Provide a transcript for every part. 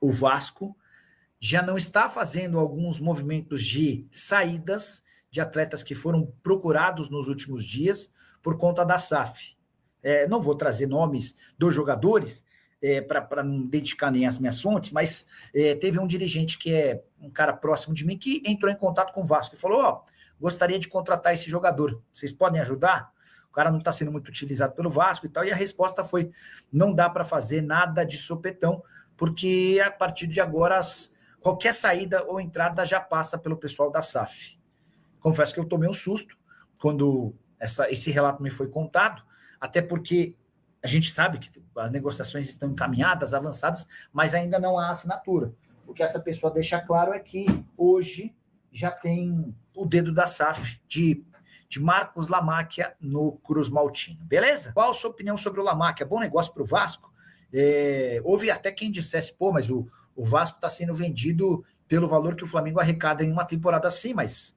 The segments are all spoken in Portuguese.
o Vasco já não está fazendo alguns movimentos de saídas de atletas que foram procurados nos últimos dias por conta da SAF. Não vou trazer nomes dos jogadores para não dedicar nem as minhas fontes, mas teve um dirigente que é um cara próximo de mim que entrou em contato com o Vasco e falou: gostaria de contratar esse jogador, vocês podem ajudar? O cara não está sendo muito utilizado pelo Vasco e tal, e a resposta foi: não dá para fazer nada de sopetão, porque a partir de agora qualquer saída ou entrada já passa pelo pessoal da SAF. Confesso que eu tomei um susto quando esse relato me foi contado, até porque a gente sabe que as negociações estão encaminhadas, avançadas, mas ainda não há assinatura. O que essa pessoa deixa claro é que hoje já tem o dedo da SAF de Marcos Lamáquia no Cruz Maltino. Beleza? Qual a sua opinião sobre o Lamáquia? Bom negócio para o Vasco? Houve até quem dissesse, mas o Vasco está sendo vendido pelo valor que o Flamengo arrecada em uma temporada assim, mas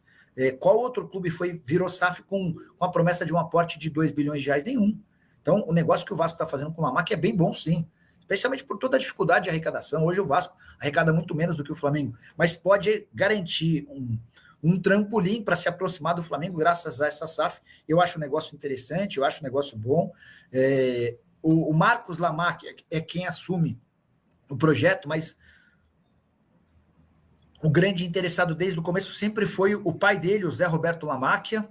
qual outro clube virou SAF com a promessa de um aporte de 2 bilhões de reais? Nenhum. Então, o negócio que o Vasco está fazendo com o Lamáquia é bem bom, sim. Especialmente por toda a dificuldade de arrecadação. Hoje o Vasco arrecada muito menos do que o Flamengo, mas pode garantir um trampolim para se aproximar do Flamengo graças a essa SAF. Eu acho um negócio interessante, eu acho um negócio bom. O Marcos Lamáquia é quem assume o projeto, mas o grande interessado desde o começo sempre foi o pai dele, o Zé Roberto Lamáquia.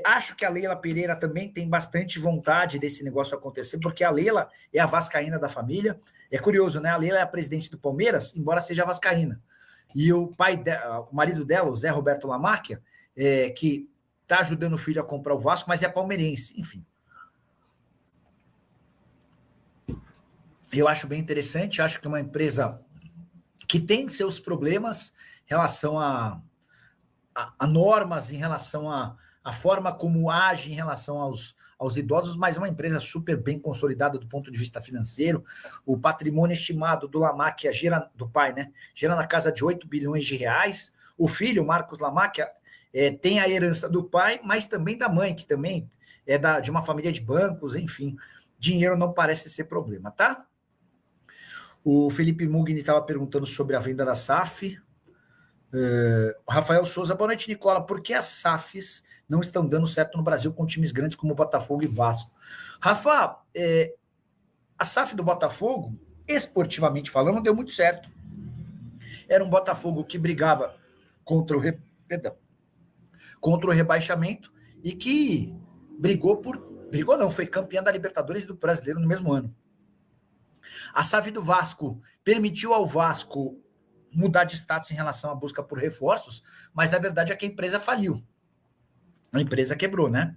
Acho que a Leila Pereira também tem bastante vontade desse negócio acontecer, porque a Leila é a vascaína da família. É curioso, né? A Leila é a presidente do Palmeiras, embora seja vascaína. E o marido dela, o Zé Roberto Lamáquia, que está ajudando o filho a comprar o Vasco, mas é palmeirense, enfim. Eu acho bem interessante, acho que é uma empresa que tem seus problemas em relação a normas, em relação a forma como age em relação aos idosos, mas é uma empresa super bem consolidada do ponto de vista financeiro. O patrimônio estimado do Lamáquia do pai, né? Gira na casa de 8 bilhões de reais. O filho, Marcos Lamáquia, tem a herança do pai, mas também da mãe, que também é de uma família de bancos, enfim. Dinheiro não parece ser problema, tá? O Felipe Mugni estava perguntando sobre a venda da SAF. Rafael Souza, boa noite, Nicola. Por que as SAFs não estão dando certo no Brasil com times grandes como Botafogo e Vasco? Rafa, a SAF do Botafogo, esportivamente falando, deu muito certo. Era um Botafogo que brigava contra o rebaixamento e que foi campeã da Libertadores e do Brasileiro no mesmo ano. A SAF do Vasco permitiu ao Vasco mudar de status em relação à busca por reforços, mas a verdade é que a empresa faliu. A empresa quebrou, né?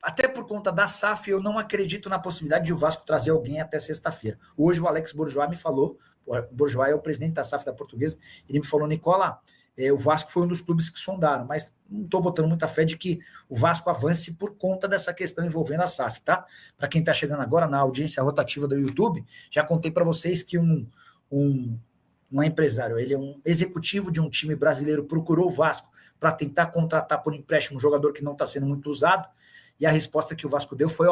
Até por conta da SAF, eu não acredito na possibilidade de o Vasco trazer alguém até sexta-feira. Hoje o Alex Bourgeois me falou, o Bourgeois é o presidente da SAF da Portuguesa, ele me falou: Nicola, o Vasco foi um dos clubes que sondaram, mas não estou botando muita fé de que o Vasco avance por conta dessa questão envolvendo a SAF, tá? Para quem está chegando agora na audiência rotativa do YouTube, já contei para vocês que um empresário, ele é um executivo de um time brasileiro, procurou o Vasco para tentar contratar por empréstimo um jogador que não está sendo muito usado, e a resposta que o Vasco deu foi: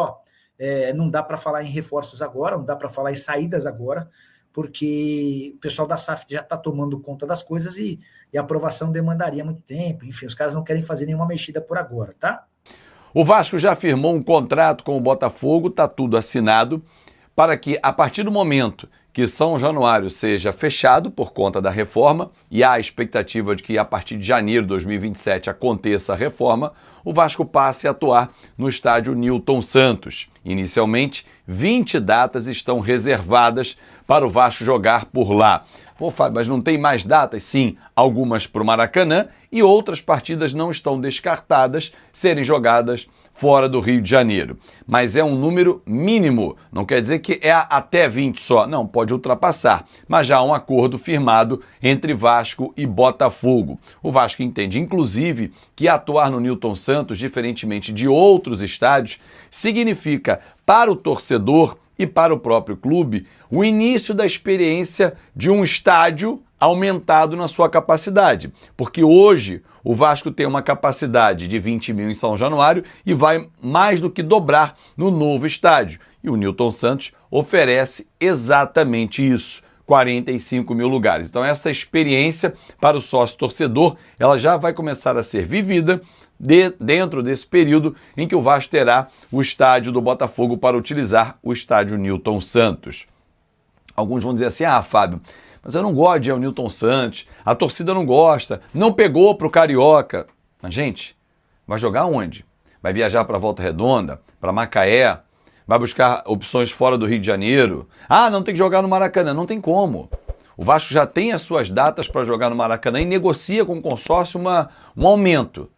não dá para falar em reforços agora, não dá para falar em saídas agora, porque o pessoal da SAF já está tomando conta das coisas e a aprovação demandaria muito tempo. Enfim, os caras não querem fazer nenhuma mexida por agora, tá? O Vasco já firmou um contrato com o Botafogo, está tudo assinado, para que, a partir do momento que São Januário seja fechado por conta da reforma, e há a expectativa de que a partir de janeiro de 2027 aconteça a reforma, o Vasco passe a atuar no estádio Newton Santos. Inicialmente, 20 datas estão reservadas para o Vasco jogar por lá. Pô, Fábio, mas não tem mais datas? Sim, algumas para o Maracanã e outras partidas não estão descartadas serem jogadas fora do Rio de Janeiro. Mas é um número mínimo, não quer dizer que é até 20 só, não, pode ultrapassar. Mas já há um acordo firmado entre Vasco e Botafogo. O Vasco entende, inclusive, que atuar no Newton Santos, diferentemente de outros estádios, significa para o torcedor e para o próprio clube o início da experiência de um estádio aumentado na sua capacidade, porque hoje o Vasco tem uma capacidade de 20 mil em São Januário e vai mais do que dobrar no novo estádio. E o Newton Santos oferece exatamente isso, 45 mil lugares. Então essa experiência para o sócio torcedor, ela já vai começar a ser vivida dentro desse período em que o Vasco terá o estádio do Botafogo para utilizar o estádio Newton Santos. Alguns vão dizer assim, Fábio, mas eu não gosto de Newton Santos, a torcida não gosta, não pegou para o Carioca. Mas, gente, vai jogar onde? Vai viajar para Volta Redonda, para Macaé, vai buscar opções fora do Rio de Janeiro. Não tem que jogar no Maracanã. Não tem como. O Vasco já tem as suas datas para jogar no Maracanã e negocia com o consórcio um aumento.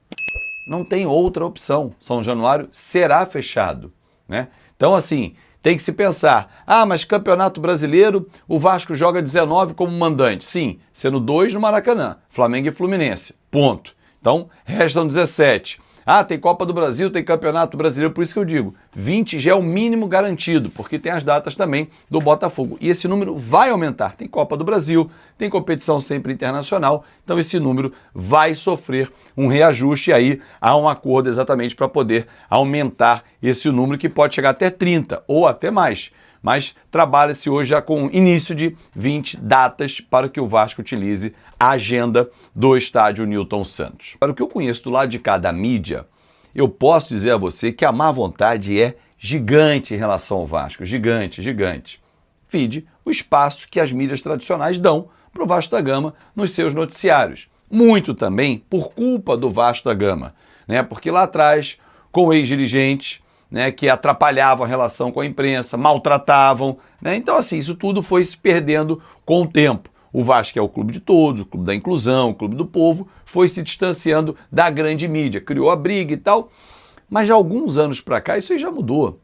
Não tem outra opção. São Januário será fechado, né? Então, assim, tem que se pensar. Mas Campeonato Brasileiro, o Vasco joga 19 como mandante. Sim, sendo 2 no Maracanã, Flamengo e Fluminense. Ponto. Então, restam 17. Tem Copa do Brasil, tem Campeonato Brasileiro, por isso que eu digo, 20 já é o mínimo garantido, porque tem as datas também do Botafogo. E esse número vai aumentar. Tem Copa do Brasil, tem competição sempre internacional, então esse número vai sofrer um reajuste e aí há um acordo exatamente para poder aumentar esse número que pode chegar até 30 ou até mais. Mas trabalha-se hoje já com início de 20 datas para que o Vasco utilize a agenda do estádio Newton Santos. Para o que eu conheço do lado de cá da mídia, eu posso dizer a você que a má vontade é gigante em relação ao Vasco, gigante, gigante. Vide o espaço que as mídias tradicionais dão para o Vasco da Gama nos seus noticiários. Muito também por culpa do Vasco da Gama, né? Porque lá atrás, com ex-dirigentes, né, que atrapalhavam a relação com a imprensa, maltratavam, né? Então, assim, isso tudo foi se perdendo com o tempo. O Vasco é o clube de todos, o clube da inclusão, o clube do povo, foi se distanciando da grande mídia, criou a briga e tal, mas de alguns anos para cá isso aí já mudou.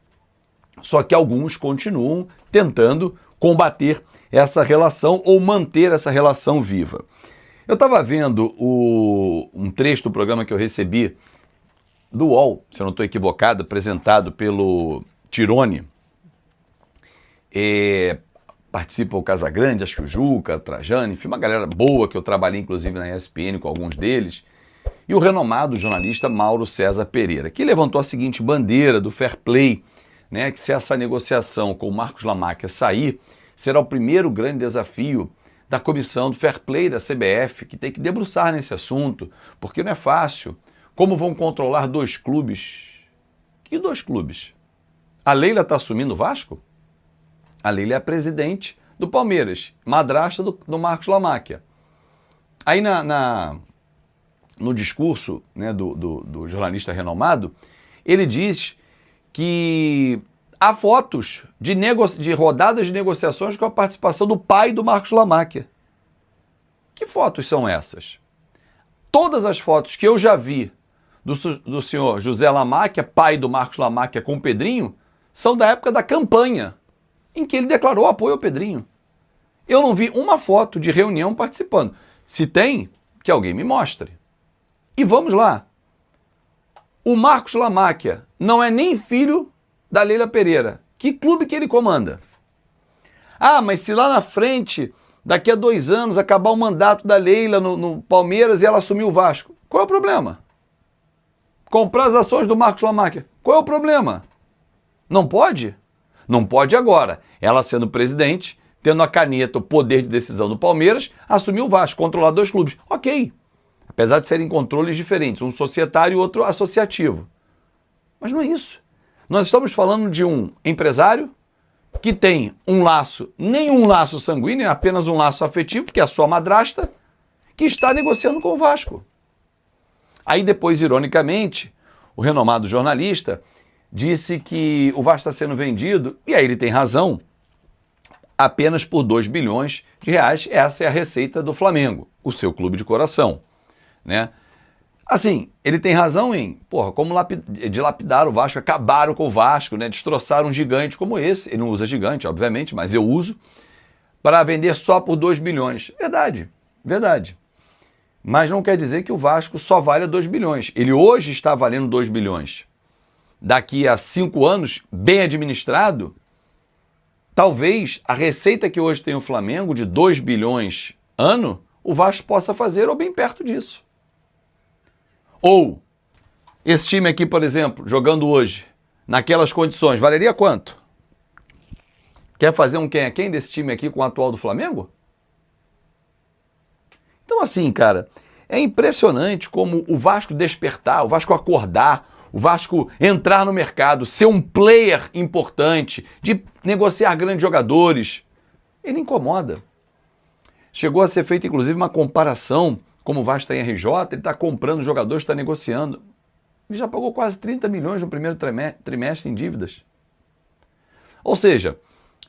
Só que alguns continuam tentando combater essa relação ou manter essa relação viva. Eu estava vendo um trecho do programa que eu recebi do UOL, se eu não estou equivocado, apresentado pelo Tirone. Participa o Casagrande, acho que o Juca, o Trajano, enfim, uma galera boa que eu trabalhei inclusive na ESPN com alguns deles. E o renomado jornalista Mauro César Pereira, que levantou a seguinte bandeira do fair play, né, que se essa negociação com o Marcos Lamáquia sair, será o primeiro grande desafio da comissão do fair play da CBF, que tem que debruçar nesse assunto, porque não é fácil. Como vão controlar 2 clubes? Que 2 clubes? A Leila está assumindo o Vasco? A Leila é a presidente do Palmeiras, madrasta do Marcos Lamáquia. Aí no discurso, né, do jornalista renomado, ele diz que há fotos de rodadas de negociações com a participação do pai do Marcos Lamáquia. Que fotos são essas? Todas as fotos que eu já vi do senhor José Lamáquia, pai do Marcos Lamáquia, com o Pedrinho, são da época da campanha, em que ele declarou apoio ao Pedrinho. Eu não vi uma foto de reunião participando. Se tem, que alguém me mostre. E vamos lá. O Marcos Lamáquia não é nem filho da Leila Pereira. Que clube que ele comanda? Mas se lá na frente, daqui a 2 anos, acabar o mandato da Leila no Palmeiras e ela assumir o Vasco, qual é o problema? Comprar as ações do Marcos Lamáquia, qual é o problema? Não pode? Não pode agora. Ela sendo presidente, tendo a caneta, o poder de decisão do Palmeiras, assumir o Vasco, controlar 2 clubes. Ok. Apesar de serem controles diferentes, um societário e outro associativo. Mas não é isso. Nós estamos falando de um empresário que tem um laço, nenhum laço sanguíneo, apenas um laço afetivo, que é a sua madrasta, que está negociando com o Vasco. Aí depois, ironicamente, o renomado jornalista disse que o Vasco está sendo vendido, e aí ele tem razão, apenas por 2 bilhões de reais. Essa é a receita do Flamengo, o seu clube de coração, né? Assim, ele tem razão em, como dilapidar o Vasco, acabaram com o Vasco, né? Destroçaram um gigante como esse. Ele não usa gigante, obviamente, mas eu uso, para vender só por 2 bilhões. Verdade, verdade. Mas não quer dizer que o Vasco só vale 2 bilhões. Ele hoje está valendo 2 bilhões. Daqui a 5 anos, bem administrado, talvez a receita que hoje tem o Flamengo, de 2 bilhões ano, o Vasco possa fazer ou bem perto disso. Ou, esse time aqui, por exemplo, jogando hoje, naquelas condições, valeria quanto? Quer fazer um quem é quem desse time aqui com o atual do Flamengo? Então, assim, cara, é impressionante como o Vasco despertar, o Vasco acordar, o Vasco entrar no mercado, ser um player importante, de negociar grandes jogadores, ele incomoda. Chegou a ser feita, inclusive, uma comparação, como o Vasco está em RJ, ele está comprando jogadores, está negociando. Ele já pagou quase 30 milhões no primeiro trimestre em dívidas. Ou seja,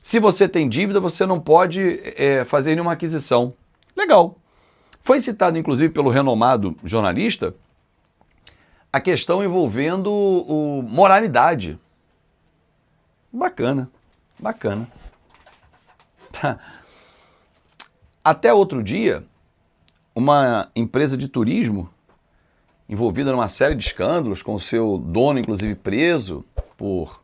se você tem dívida, você não pode fazer nenhuma aquisição. Legal. Foi citado, inclusive, pelo renomado jornalista, a questão envolvendo moralidade. Bacana, bacana. Até outro dia, uma empresa de turismo, envolvida numa série de escândalos, com o seu dono, inclusive, preso por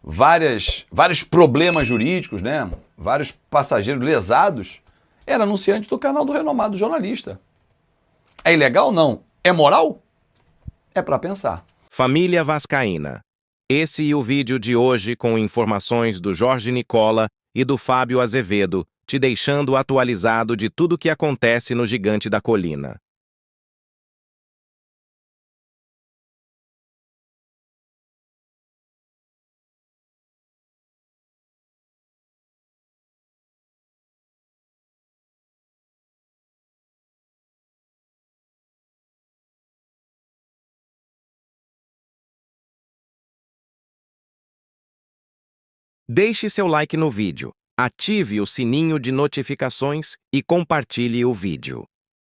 vários problemas jurídicos, né? Vários passageiros lesados, era anunciante do canal do renomado jornalista. É ilegal? Não. É moral? É para pensar. Família Vascaína. Esse e o vídeo de hoje com informações do Jorge Nicola e do Fábio Azevedo, te deixando atualizado de tudo o que acontece no Gigante da Colina. Deixe seu like no vídeo, ative o sininho de notificações e compartilhe o vídeo.